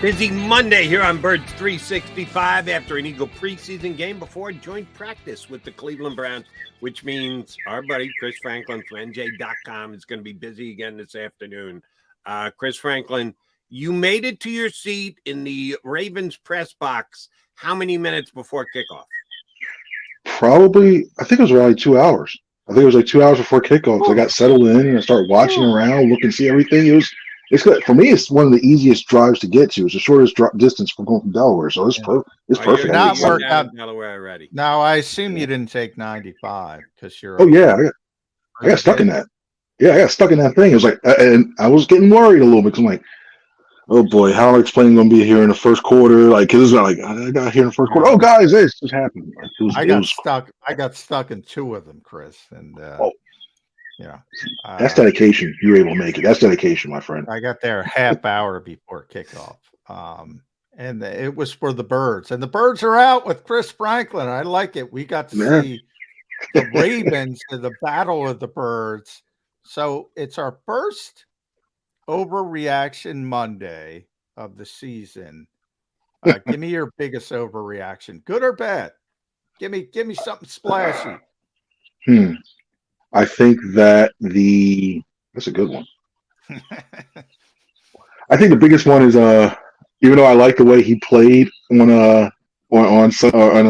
Busy Monday here on Birds 365 after an Eagle preseason game before joint practice with the Cleveland Browns, which means our buddy Chris Franklin from NJ.com is going to be busy again this afternoon. Chris Franklin, you made it to your seat in the Ravens press box how many minutes before kickoff? Probably, I think it was around 2 hours. I think it was like 2 hours before kickoff because I got settled in and I started watching around, looking, see everything. It's good. For me, it's one of the easiest drives to get to. It's the shortest distance from going from Delaware, so it's perfect. It's perfect. You're not worked out Delaware already. Now, I assume you didn't take 95 because you're. Oh yeah, I got stuck in that. Yeah, I got stuck in that thing. It was like, and I was getting worried a little bit because I'm like, oh boy, how am I explaining going to be here in the first quarter? Like, because it's not like I got here in the first quarter. Oh, guys, this just happened. I got stuck in two of them, Chris, and that's dedication. You were able to make it. That's dedication, my friend. I got there a half hour before kickoff, and it was for the Birds, and the Birds are out with Chris Franklin. I like it. We got to see the Ravens in the Battle of the Birds. So it's our first overreaction Monday of the season. Give me your biggest overreaction, good or bad. Give me something splashy. I think that's a good one. I think the biggest one is even though I like the way he played on a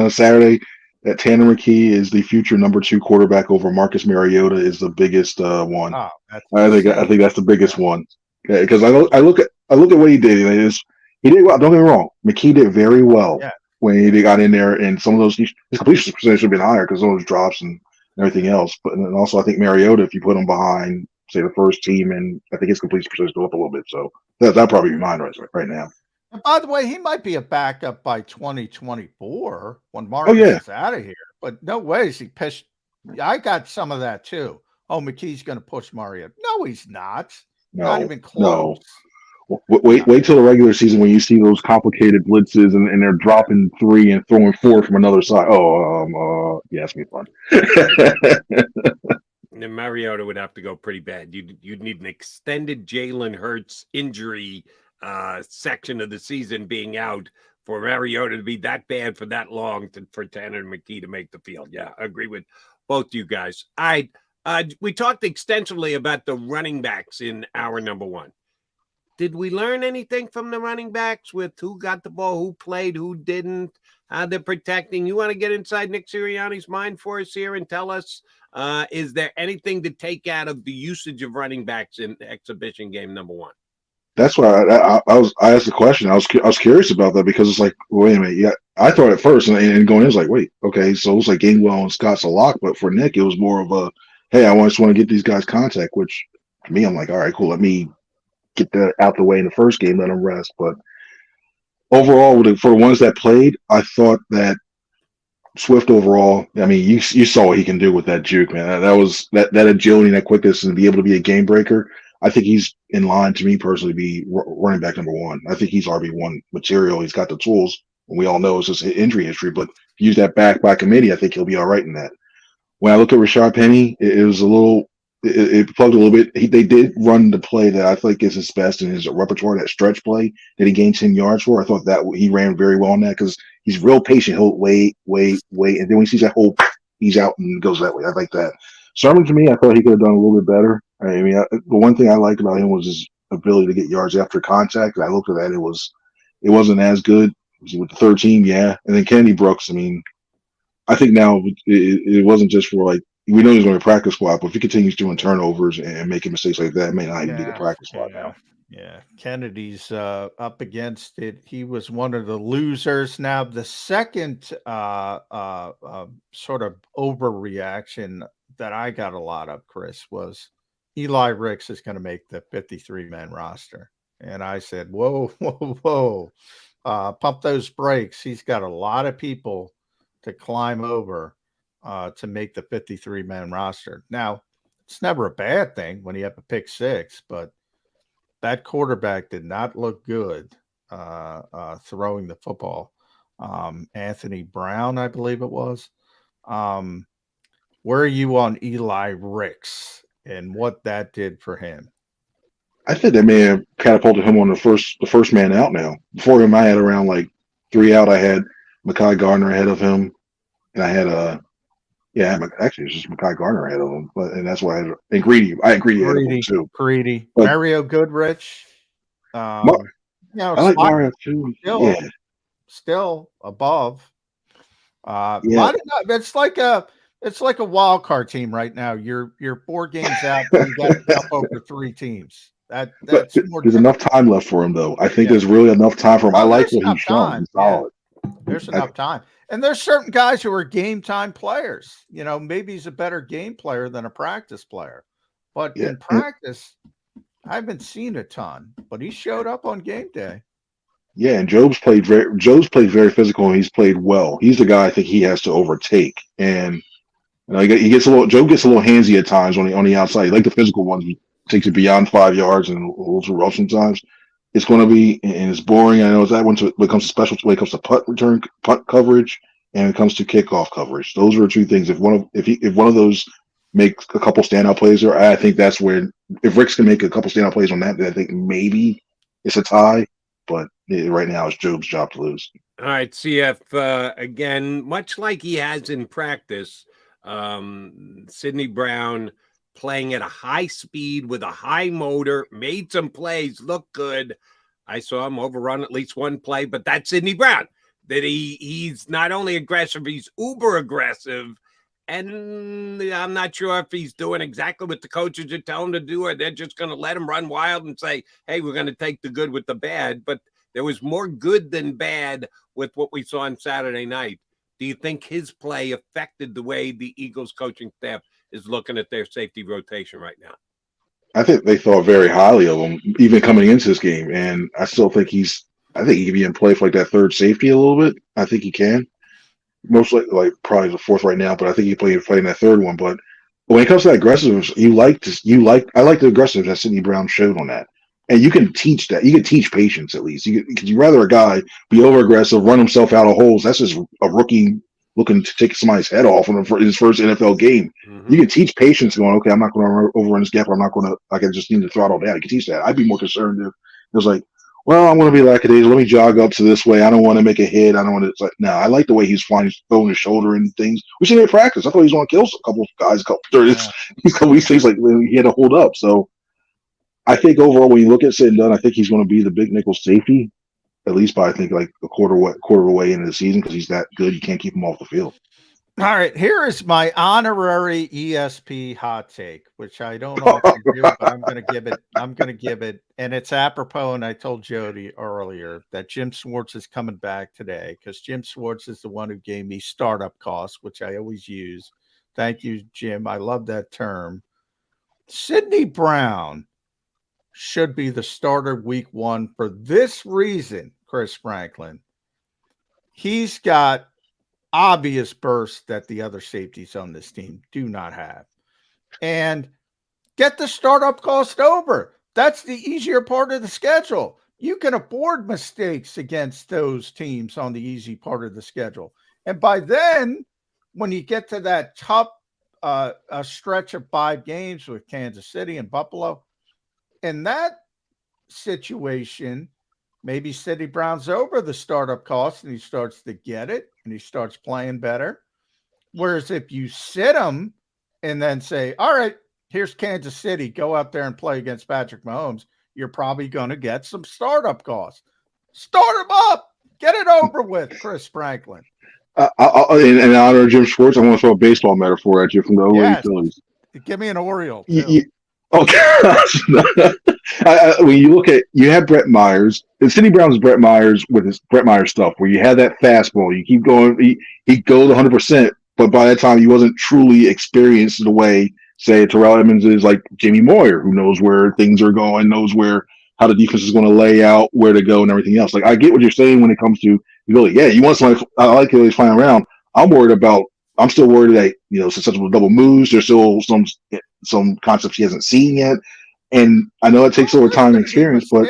Saturday, that Tanner McKee is the future number 2 quarterback over Marcus Mariota is the biggest one. Oh, I think that's the biggest one because I look at what he did. He did well. Don't get me wrong, McKee did very well when he got in there, and some of those his completion percentage should have been higher because of those drops and everything else. But and also, I think Mariota, if you put him behind, say, the first team, and I think his completion percentage go up a little bit. So that'll probably be mine right now. And by the way, he might be a backup by 2024 when Marcus is out of here. But no ways he pitched. I got some of that too. Oh, McKee's going to push Mariota. No, he's not. Not even close. No. Wait till the regular season when you see those complicated blitzes and they're dropping 3 and throwing 4 from another side. It's gonna be fun. And Mariota would have to go pretty bad. You'd need an extended Jalen Hurts injury section of the season being out for Mariota to be that bad for that long for Tanner McKee to make the field. Yeah, I agree with both you guys. We talked extensively about the running backs in hour number 1. Did we learn anything from the running backs with who got the ball, who played, who didn't, how they're protecting? You want to get inside Nick Sirianni's mind for us here and tell us, is there anything to take out of the usage of running backs in exhibition game number 1? That's why I asked the question. I was curious about that because it's like, wait a minute. Yeah, I thought at first and going in, it's like, wait, okay, so it's like Gainwell and Scott's a lock, but for Nick, it was more of a, hey, I just want to get these guys contact, which to me, I'm like, all right, cool, let me get that out the way in the first game, let them rest. But overall, for the ones that played, I thought that Swift overall, I mean, you saw what he can do with that juke, man. That was that agility and that quickness and be able to be a game breaker. I think he's in line to me personally to be running back number 1. I think he's RB1 material. He's got the tools, and we all know it's his injury history. But if you use that back by committee, I think he'll be all right in that. When I look at Rashard Penny, it was a little. It plugged a little bit. They did run the play that I think is his best in his repertoire, that stretch play that he gained 10 yards for. I thought that he ran very well on that because he's real patient. He'll wait. And then when he sees that hole, he's out and goes that way. I like that. Sermon, to me, I thought he could have done a little bit better. I mean, the one thing I liked about him was his ability to get yards after contact. I looked at that. It wasn't as good with the third team, yeah. And then Kennedy Brooks, I mean, I think now it wasn't just for like, we know he's going to practice squad, but if he continues doing turnovers and making mistakes like that, it may not even be the practice squad now. Yeah, Kennedy's up against it. He was one of the losers. Now, the second sort of overreaction that I got a lot of, Chris, was Eli Ricks is going to make the 53-man roster. And I said, whoa, pump those brakes. He's got a lot of people to climb over to make the 53-man roster. Now, it's never a bad thing when you have a pick 6, but that quarterback did not look good throwing the football. Anthony Brown, I believe it was. Where are you on Eli Ricks and what that did for him? I think that may have catapulted him on the first man out now. Before him, I had around like 3 out. I had Mekhi Gardner ahead of him, and I had actually it's just Mekhi Gardner ahead of him, but and that's why and Greedy. I had Greedy ahead of him too. Greedy, But Mario Goodrich. I like Slot Mario too. still, Yeah, still above. yeah. Lot of, it's like a wild card team right now. You're 4 games out, and you got to jump over 3 teams. But That's more there's enough difficult. time left for him, though. I think Yeah. there's really enough time for him. I Oh, like there's what he's enough shown. time. He's Yeah, solid. there's I, enough time. And there's certain guys who are game time players. You know, maybe he's a better game player than a practice player. But yeah, in practice, I haven't seen a ton, but he showed up on game day. yeah. And Joe's played very physical, and he's played well. He's the guy I think he has to overtake. And he gets Joe gets a little handsy at times on the outside. He like the physical ones. He takes it beyond 5 yards and a little too rough sometimes. It's going to be, and it's boring. I know it's that when it comes to when it comes to punt coverage, and it comes to kickoff coverage. Those are the 2 things. If one of those makes a couple standout plays, or I think that's where if Rick's can make a couple standout plays on that, then I think maybe it's a tie. But right now, it's Job's job to lose. All right, CF, again, much like he has in practice, Sidney Brown playing at a high speed with a high motor, made some plays, look good. I saw him overrun at least one play, but that's Sidney Brown. That he's not only aggressive, he's uber aggressive. And I'm not sure if he's doing exactly what the coaches are telling him to do, or they're just going to let him run wild and say, hey, we're going to take the good with the bad. But there was more good than bad with what we saw on Saturday night. Do you think his play affected the way the Eagles coaching staff is looking at their safety rotation right now? I think they thought very highly of him, even coming into this game, and I still think I think he can be in play for like that third safety a little bit. I think he can. Most like probably the fourth right now, but I think he playing that third one. But when it comes to that aggressiveness, I like the aggressiveness that Sidney Brown showed on that. And you can teach that. You can teach patience at least. Because you rather a guy be over aggressive, run himself out of holes. That's just a rookie looking to take somebody's head off in his first NFL game. Mm-hmm. You can teach patience, going, okay, I'm not going to overrun this gap. I'm not going to. I just need to throttle down. You can teach that. I'd be more concerned if it was like, well, I'm going to be lackadaisical. Let me jog up to this way. I don't want to make a hit. I don't want to. It's like, no, I like the way he's flying, he's throwing his shoulder and things. We seen him in practice. I thought he was going to kill a couple of guys. These couple of things like he had to hold up. So I think overall, when you look at said and done, I think he's going to be the big nickel safety, at least by I think like a quarter of the way into the season because he's that good. You can't keep him off the field. All right, here is my honorary ESP hot take, which I don't often do, but I'm going to give it. I'm going to give it, and it's apropos. And I told Jody earlier that Jim Schwartz is coming back today because Jim Schwartz is the one who gave me startup costs, which I always use. Thank you, Jim. I love that term. Sidney Brown should be the starter week 1 for this reason, Chris Franklin. He's got obvious bursts that the other safeties on this team do not have. And get the startup cost over. That's the easier part of the schedule. You can afford mistakes against those teams on the easy part of the schedule. And by then, when you get to that tough a stretch of 5 games with Kansas City and Buffalo, in that situation, maybe Sidney Brown's over the startup cost and he starts to get it and he starts playing better. Whereas if you sit him and then say, all right, here's Kansas City, go out there and play against Patrick Mahomes, you're probably going to get some startup costs. Start him up. Get it over with, Chris Franklin. In honor of Jim Schwartz, I want to throw a baseball metaphor at you from the OA Phillies. Give me an Oriole. Okay. When you look at, you have Brett Myers, and Sidney Brown's Brett Myers with his Brett Myers stuff, where you had that fastball, you keep going, he goes 100%, but by that time he wasn't truly experienced in the way, say, Terrell Edmonds is like Jamie Moyer, who knows where things are going, knows how the defense is going to lay out, where to go, and everything else. Like I get what you're saying when it comes to ability. Yeah, you want somebody. I like it. He's flying around. I'm still worried that susceptible to double moves. There's still some concepts he hasn't seen yet. And I know it takes over time and experience, but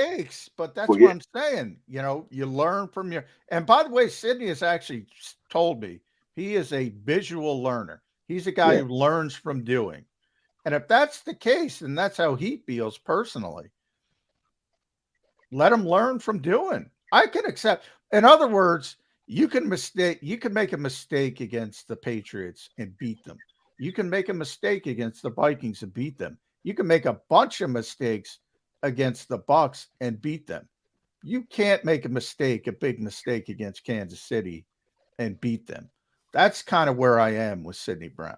that's what I'm saying. You learn from your. And by the way, Sidney has actually told me he is a visual learner. He's a guy who learns from doing. And if that's the case, and that's how he feels personally, let them learn from doing. I can accept. In other words, you can make a mistake against the Patriots and beat them. You can make a mistake against the Vikings and beat them. You can make a bunch of mistakes against the Bucs and beat them. You can't make a big mistake against Kansas City and beat them. That's kind of where I am with Sidney Brown.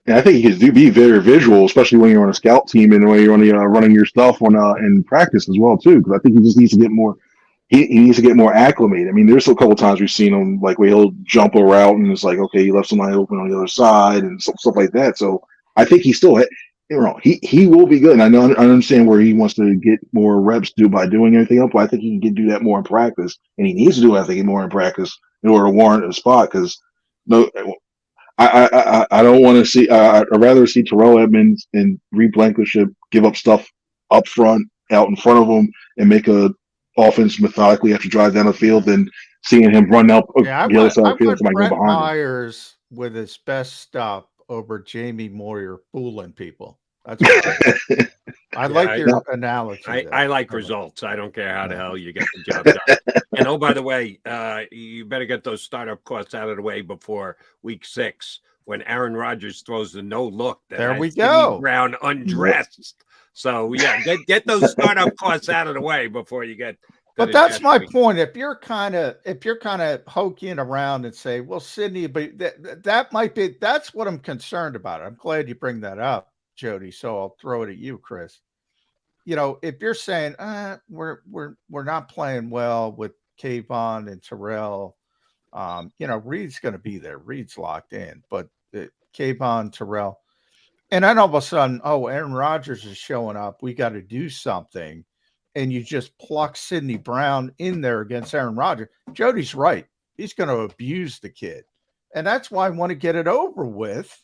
And I think he can be very visual, especially when you're on a scout team and when you're on running your stuff on in practice as well too. Because I think he just needs to get more. He needs to get more acclimated. I mean, there's a couple of times we've seen him like where he'll jump a route and it's like, okay, he left somebody open on the other side and stuff like that. So I think he still, he will be good. And I understand where he wants to get more reps by doing everything up. But I think he can do that more in practice, and he needs to do I think more in practice in order to warrant a spot. Because I don't want to see. I'd rather see Terrell Edmonds and Reed Blankenship give up stuff up front, out in front of him, and make a offense methodically have to drive down the field than seeing him run up the other side of the field. Brett Myers with his best stuff over Jamie Moyer fooling people. That's what I like your analogy. I like results. I don't care how the hell you get the job done. And oh, by the way, you better get those startup costs out of the way before week 6 when Aaron Rodgers throws the no look. There we go. Brown undressed. So yeah, get those startup costs out of the way before you get. But that's my point. If you're kind of hoking around and say, well, Sidney, but that might be, that's what I'm concerned about. I'm glad you bring that up, Jody. So I'll throw it at you, Chris. If you're saying we're not playing well with Kayvon and Terrell, Reed's going to be there. Reed's locked in, but Kayvon, Terrell, and then all of a sudden, Aaron Rodgers is showing up. We got to do something. And you just pluck Sidney Brown in there against Aaron Rodgers. Jody's right. He's going to abuse the kid. And that's why I want to get it over with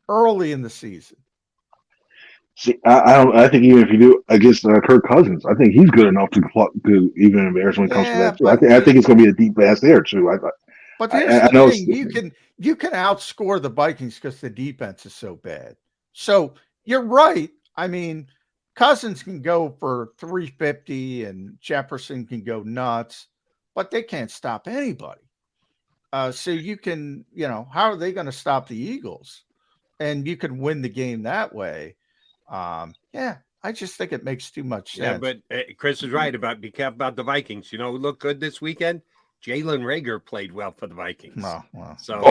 early in the season. See, I think even if you do against Kirk Cousins, I think he's good enough to even embarrass when it comes to that too. I think it's going to be a deep pass there too. But here's the thing: you can outscore the Vikings because the defense is so bad. So you're right. I mean, Cousins can go for 350 and Jefferson can go nuts, but they can't stop anybody. So you can, how are they going to stop the Eagles? And you can win the game that way. I just think it makes too much sense. Yeah, but Chris is right be careful about the Vikings. Who looked good this weekend? Jalen Reagor played well for the Vikings. So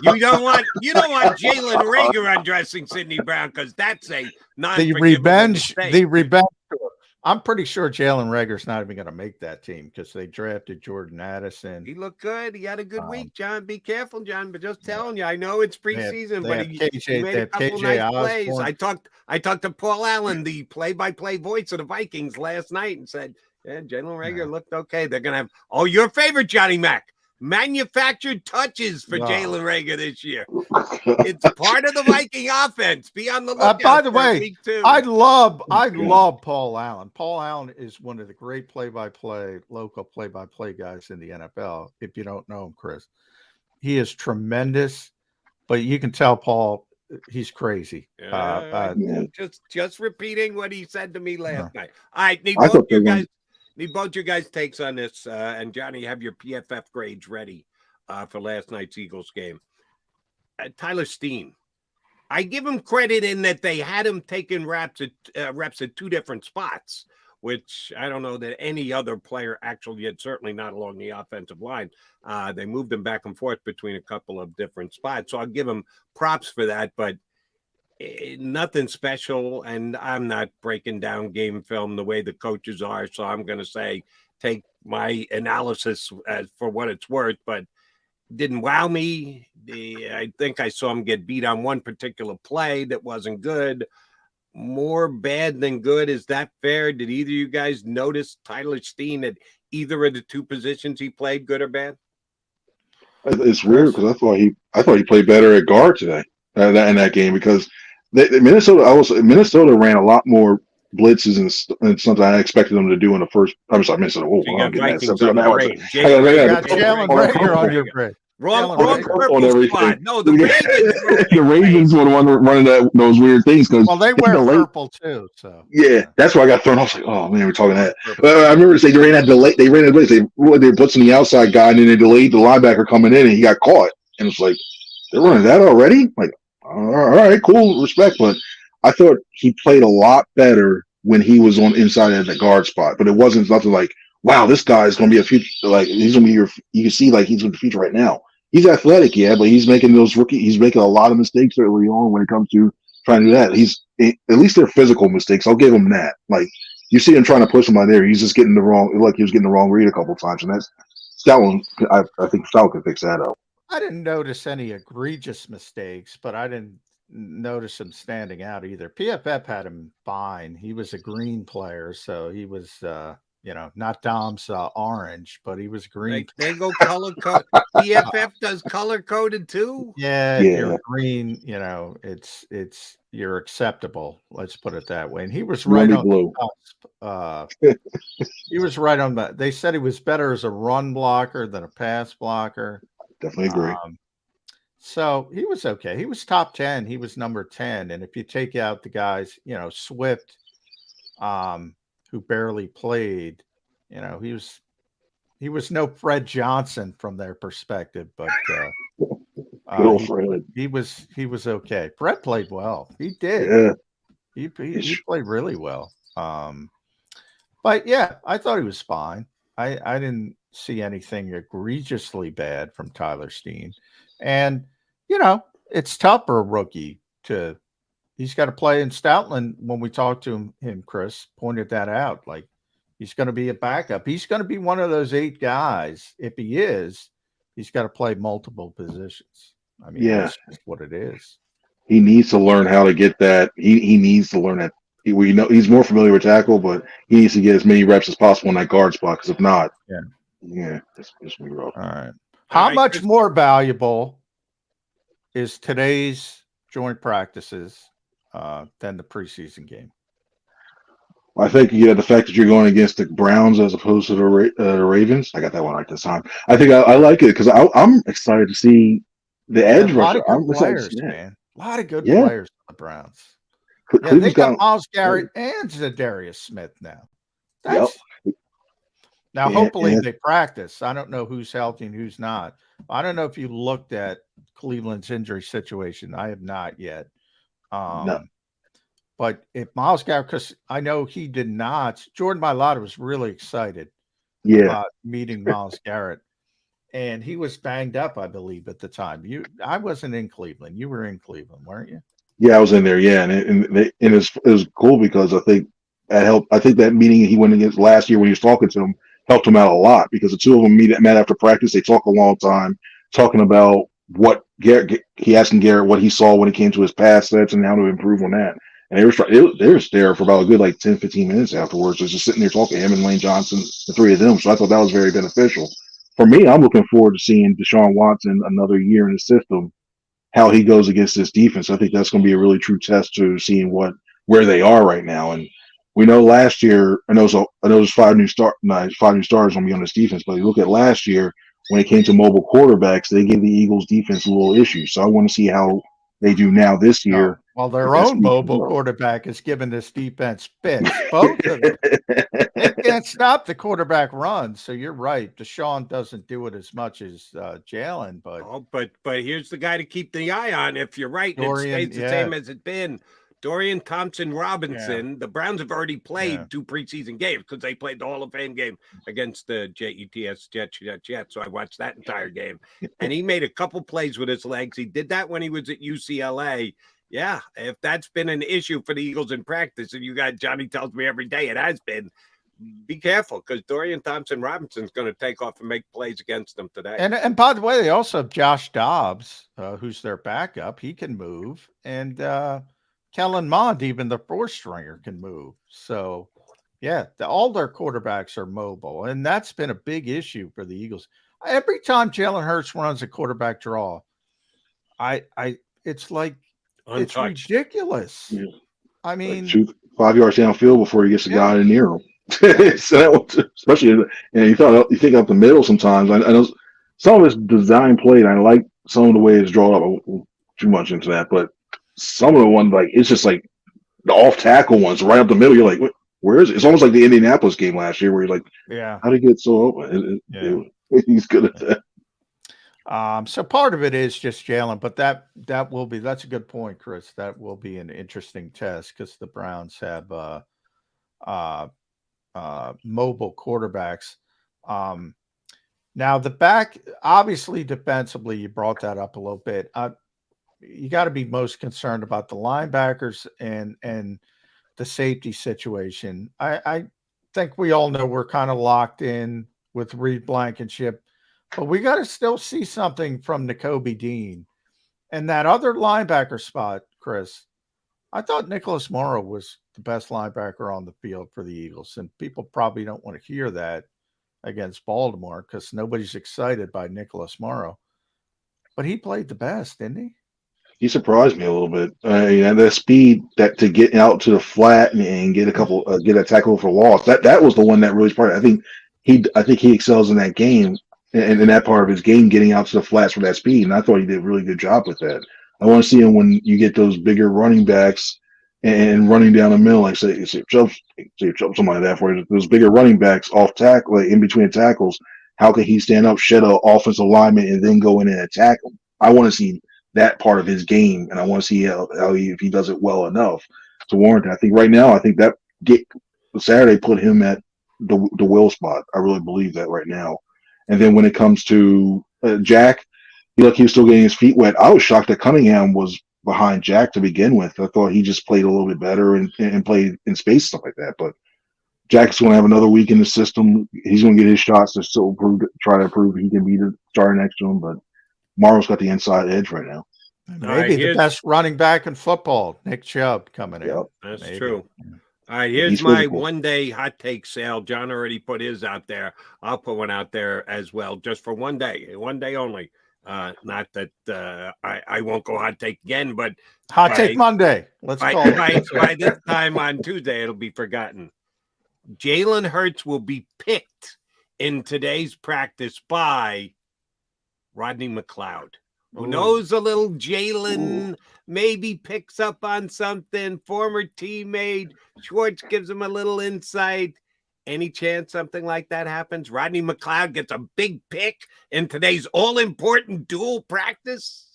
you don't want Jalen Reagor undressing Sidney Brown because that's a the revenge tour. I'm pretty sure Jalen Reagor's not even going to make that team because they drafted Jordan Addison. He looked good. He had a good week, John. Be careful, John. But just telling you, I know it's preseason, but he made a couple nice plays. I talked to Paul Allen, the play-by-play voice of the Vikings, last night, and said, "Yeah, Jalen Reagor looked okay. They're going to have your favorite Johnny Mac." Manufactured touches for Jalen Reagor this year. It's part of the Viking offense. Be on the lookout. By the way, I love Paul Allen. Paul Allen is one of the great local play-by-play guys in the NFL. If you don't know him, Chris, he is tremendous. But you can tell Paul, he's crazy. Just repeating what he said to me last night. All right, need both your guys' takes on this. And Johnny, have your PFF grades ready for last night's Eagles game. Tyler Steen, I give him credit in that they had him taking reps at 2 different spots, which I don't know that any other player actually did, certainly not along the offensive line. They moved him back and forth between a couple of different spots. So I'll give him props for that, but nothing special, and I'm not breaking down game film the way the coaches are, so I'm going to say take my analysis for what it's worth, but didn't wow me. I think I saw him get beat on one particular play that wasn't good. More bad than good. Is that fair? Did either of you guys notice Tyler Steen at either of the 2 positions he played, good or bad? It's weird because I thought he played better at guard today in that game because Minnesota ran a lot more blitzes and something I expected them to do in the first. I'm sorry, Minnesota. Jalen Reagor on your grade. Wrong Hurts. purple On everything. spot. No, the Ravens. The Ravens were the one running those weird things because Well, they wear purple too. So yeah, that's why I got thrown. I was like, oh man, we're talking that. I remember they ran that delay. They ran it late. They blitzing the outside guy, and then they delayed the linebacker coming in, and he got caught. And it's like they're running that already. Like, all right, cool, respect. But I thought he played a lot better when he was on inside of the guard spot. But it wasn't nothing like, wow, this guy is going to be a future. Like he's going to be your. You can see like he's in the future right now. He's athletic, yeah, but he's making He's making a lot of mistakes early on when it comes to trying to do that. At least they're physical mistakes. I'll give him that. Like you see him trying to push somebody there, he's just getting the wrong. Like he was getting the wrong read a couple of times, and that one. I think Stout can fix that up. I didn't notice any egregious mistakes, but I didn't notice him standing out either. PFF had him fine. He was a green player, so he was, not Dom's orange, but he was green. They go color code. PFF does color coded too. Yeah, if you're green, you're acceptable. Let's put it that way. And he was right on the cusp. He was right on that. They said he was better as a run blocker than a pass blocker. Definitely agree. So he was okay. He was top 10. He was number 10. And if you take out the guys, Swift, who barely played, he was no Fred Johnson from their perspective, but he was okay. Fred played well. He did. Yeah. He played really well. But yeah, I thought he was fine. I didn't see anything egregiously bad from Tyler Steen. And, it's tough for a rookie he's got to play. And Stoutland, when we talked to him, Chris pointed that out. Like he's going to be a backup. He's going to be one of those 8 guys. If he is, he's got to play multiple positions. I mean, that's just what it is. He needs to learn how to get that. He needs to learn that. He's more familiar with tackle, but he needs to get as many reps as possible in that guard spot. Because if not, it's going to be rough. All right. How much more valuable is today's joint practices than the preseason game? I think the fact that you're going against the Browns as opposed to the Ravens. I got that one right this time. I think I like it because I'm excited to see the edge rusher. A lot of good players on the Browns. They got Myles Garrett and Zadarius Smith now. Now, hopefully they practice. I don't know who's healthy and who's not. I don't know if you looked at Cleveland's injury situation. I have not yet. No. But if Myles Garrett, because I know he did not, Jordan Mailata was really excited about meeting Myles Garrett. And he was banged up, I believe, at the time. I wasn't in Cleveland. You were in Cleveland, weren't you? Yeah, I was in there. Yeah, and it was cool because I think that helped. I think that meeting he went against last year when he was talking to him helped him out a lot because the two of them met after practice. They talk a long time talking about what he asking Garrett what he saw when it came to his pass sets and how to improve on that. And they were there for about a good 10, 15 minutes afterwards, just sitting there talking to him and Lane Johnson, the three of them. So I thought that was very beneficial. For me, I'm looking forward to seeing Deshaun Watson another year in the system, how he goes against this defense. I think that's going to be a really true test to seeing where they are right now. And we know last year, I know there's 5 new starters going to be on this defense, but you look at last year when it came to mobile quarterbacks, they gave the Eagles defense a little issue. So I want to see how they do now this year. Well, their own mobile quarterback is giving this defense fits. Both of them. They can't stop the quarterback run. So you're right. Deshaun doesn't do it as much as Jalen, but here's the guy to keep the eye on. If you're right, Dorian, it stays the same as it's been. Dorian Thompson-Robinson, the Browns have already played 2 preseason games because they played the Hall of Fame game against the Jets. So I watched that entire game. And he made a couple plays with his legs. He did that when he was at UCLA. Yeah, if that's been an issue for the Eagles in practice, and Johnny tells me every day it has been, be careful because Dorian Thompson-Robinson's going to take off and make plays against them today. And by the way, they also have Josh Dobbs, who's their backup. He can move. And Kellen Mond, even the 4th stringer, can move. So, all their quarterbacks are mobile. And that's been a big issue for the Eagles. Every time Jalen Hurts runs a quarterback draw, it's like, untouched. It's ridiculous. Yeah. I mean, 5 yards downfield before he gets a guy in near him. So especially, you think up the middle sometimes. I know some of his design play, and I like some of the way it's drawn up. I won't go too much into that, but some of the ones, like, it's just like the off tackle ones right up the middle. You're like, where is it? It's almost like the Indianapolis game last year, where you're like, Yeah. how did he get so open? He's good at that. So part of it is just Jalen, but that's a good point, Chris. That will be an interesting test because the Browns have mobile quarterbacks. Now the back, obviously defensively, you brought that up a little bit. You got to be most concerned about the linebackers and the safety situation. I think we all know we're kind of locked in with Reed Blankenship. But we got to still see something from Nakobe Dean. And that other linebacker spot, Chris, I thought Nicholas Morrow was the best linebacker on the field for the Eagles. And people probably don't want to hear that against Baltimore because nobody's excited by Nicholas Morrow. But he played the best, didn't he? He surprised me a little bit. And the speed that to get out to the flat and get get a tackle for loss. That was the one that really surprised. I think he excels in that game. And in that part of his game, getting out to the flats for that speed. And I thought he did a really good job with that. I want to see him when you get those bigger running backs and running down the middle, like say something like that for those bigger running backs off tackle, like in between tackles. How can he stand up, shed an offensive lineman, and then go in and attack him? I want to see that part of his game, and I want to see if he does it well enough to warrant it. I think right now, that Saturday put him at the will spot. I really believe that right now. And then when it comes to Jack, he was still getting his feet wet. I was shocked that Cunningham was behind Jack to begin with. I thought he just played a little bit better and played in space, stuff like that. But Jack's going to have another week in the system. He's going to get his shots to still try to prove he can be the starter next to him. But Morrow's got the inside edge right now. Maybe the best running back in football, Nick Chubb, coming in. That's true. All right, here's my one-day hot take sale. John already put his out there. I'll put one out there as well, just for one day only. Not that I won't go hot take again, but hot take Monday. Let's call it. By this time on Tuesday, it'll be forgotten. Jalen Hurts will be picked in today's practice by Rodney McLeod. Who knows a little Jalen, maybe picks up on something, former teammate. Schwartz gives him a little insight. Any chance something like that happens? Rodney McLeod gets a big pick in today's all-important dual practice?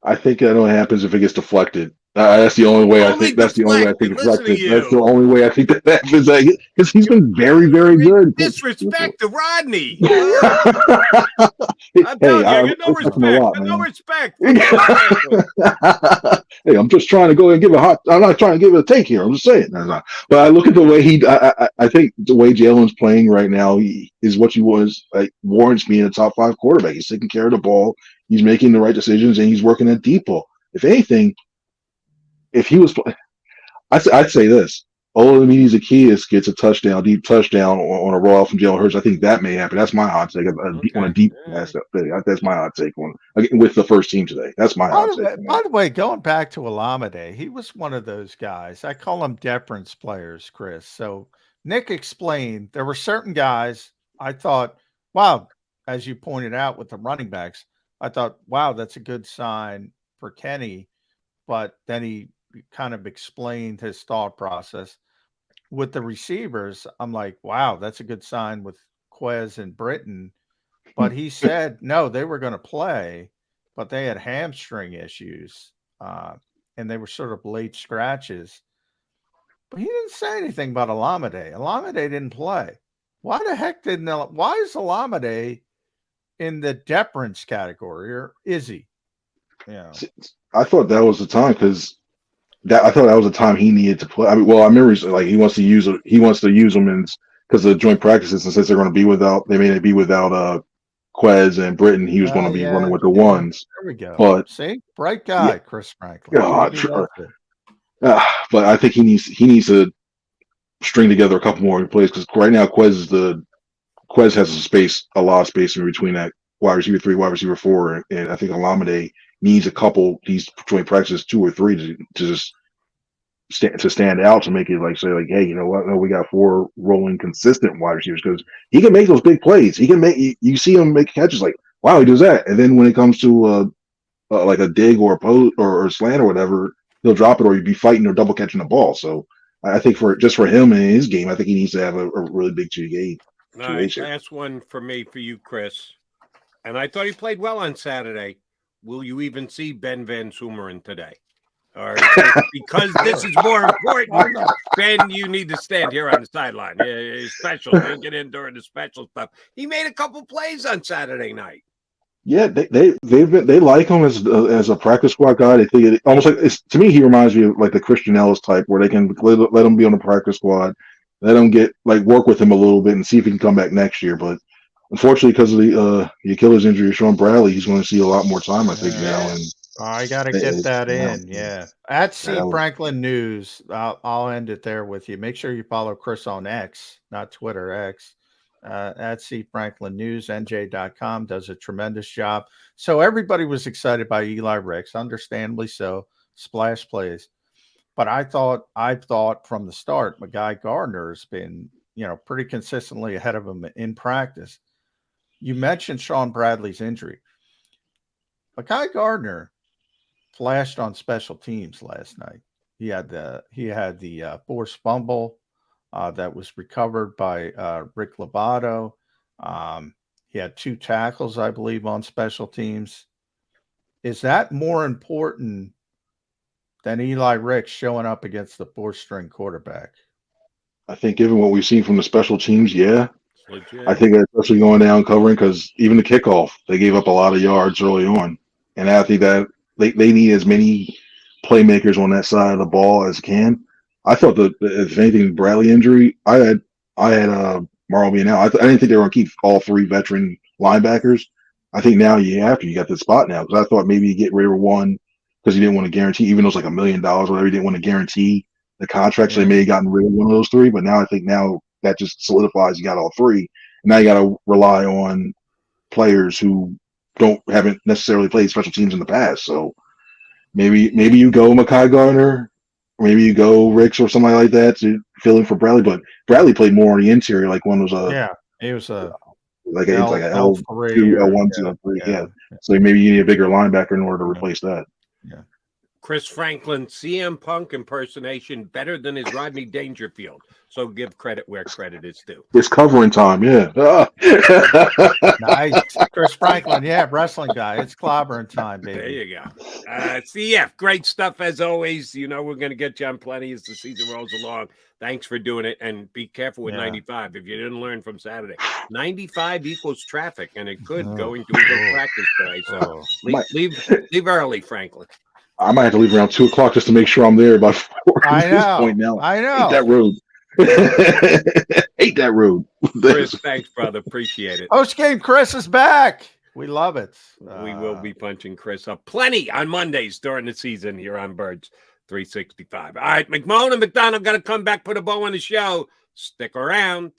I think that only happens if it gets deflected. That's the only way I think. That's the only way I think it's deflected. That's the only way I think that happens. Because he's been very, very good. Disrespect to Rodney. I'm telling you, no respect. Hey, I'm just trying to go and I'm not trying to give it a take here. I'm just saying. But I look at the way I think the way Jalen's playing right now is what he was, warrants being a top 5 quarterback. He's taking care of the ball. He's making the right decisions, and he's working at deep ball. If anything, if he was, I'd say this: Olamide Zaccheaus gets a deep touchdown on a roll from Jalen Hurts. I think that may happen. That's my hot take on a deep pass. That's my hot take with the first team today. That's my hot take. By the way, going back to Olamide, he was one of those guys. I call them deference players, Chris. So Nick explained there were certain guys I thought, wow, as you pointed out with the running backs, I thought, wow, that's a good sign for Kenny. But then he kind of explained his thought process with the receivers. I'm like, wow, that's a good sign with Quez and Britton. But he said, no, they were going to play, but they had hamstring issues. And they were sort of late scratches. But he didn't say anything about Olamide. Olamide didn't play. Why the heck why is Olamide in the deference category, or is he? Yeah. I thought that was the time because I thought that was the time he needed to play. I remember he wants to use them because of the joint practices, and since they're going to be without, they may be without Quez and Britton. He was going to be running with the ones. There we go. But see, bright guy, Chris Franklin. But I think he needs to string together a couple more plays because right now Quez has a lot of space in between that wide receiver 3, wide receiver 4, and I think Olamide needs a couple these joint practices 2 or 3 to just stand out to make it hey, you know what? No, we got 4 rolling consistent wide receivers because he can make those big plays. He can make you see him make catches like wow, he does that. And then when it comes to like a dig or a post or a slant or whatever, he'll drop it or he'd be fighting or double catching the ball. So I think for him and his game, I think he needs to have a really big two All right, here. last one for me for you, Chris. And I thought he played well on Saturday. Will you even see Ben Van Sumeren today? Or because this is more important, Ben, you need to stand here on the sideline. Yeah, special. You'll get in during the special stuff. He made a couple plays on Saturday night. Yeah, they like him as a practice squad guy. They think it almost like to me he reminds me of like the Christian Ellis type, where they can let him be on the practice squad, let him get like work with him a little bit and see if he can come back next year. But unfortunately, because of the Achilles injury, Sean Bradley, he's going to see a lot more time, I think now. And I got to get that in. Yeah. At C Franklin News, I'll end it there with you. Make sure you follow Chris on X, not Twitter, X. At C Franklin News, NJ.com, does a tremendous job. So everybody was excited by Eli Ricks, understandably so, splash plays. But I thought from the start, Makai Gardner has been, pretty consistently ahead of him in practice. You mentioned Sean Bradley's injury. Makai Gardner flashed on special teams last night. He had the forced fumble that was recovered by Rick Lovato. He had 2 tackles, I believe, on special teams. Is that more important than Eli Ricks showing up against the 4th-string quarterback? I think given what we've seen from the special teams, yeah. Legit. I think especially going down covering, because even the kickoff, they gave up a lot of yards early on. And I think that they need as many playmakers on that side of the ball as can. I thought that if anything, Bradley injury, I had Marl being out. I didn't think they were going to keep all 3 veteran linebackers. I think now you got the spot now, because I thought maybe you get rid of one because he didn't want to guarantee, even though it's like $1 million or whatever, he didn't want to guarantee the contract. So they may have gotten rid of one of those 3, but now I think that just solidifies you got all 3. And now you got to rely on players who haven't necessarily played special teams in the past. So maybe you go Makai Gardner, or maybe you go Ricks or somebody like that to fill in for Bradley. But Bradley played more on the interior, like one was he was a like an L2, L1, 2, L3. Yeah. So maybe you need a bigger linebacker in order to replace that. Yeah. Chris Franklin, CM Punk impersonation better than his Rodney Dangerfield. So give credit where credit is due. It's covering time, yeah. Nice. Chris Franklin, wrestling guy. It's clobbering time, baby. There you go. CF, great stuff as always. We're going to get you on plenty as the season rolls along. Thanks for doing it. And be careful with 95. If you didn't learn from Saturday, 95 equals traffic, and it could go into Eagle practice today. So leave early, Franklin. I might have to leave around 2:00 just to make sure I'm there by 4. I know. This point now. I know. Hate that road. Hate that road. Chris, thanks, brother. Appreciate it. Post game, Chris is back. We love it. We will be punching Chris up plenty on Mondays during the season here on Birds 365. All right, McMahon and McDonald got to come back, put a bow on the show. Stick around.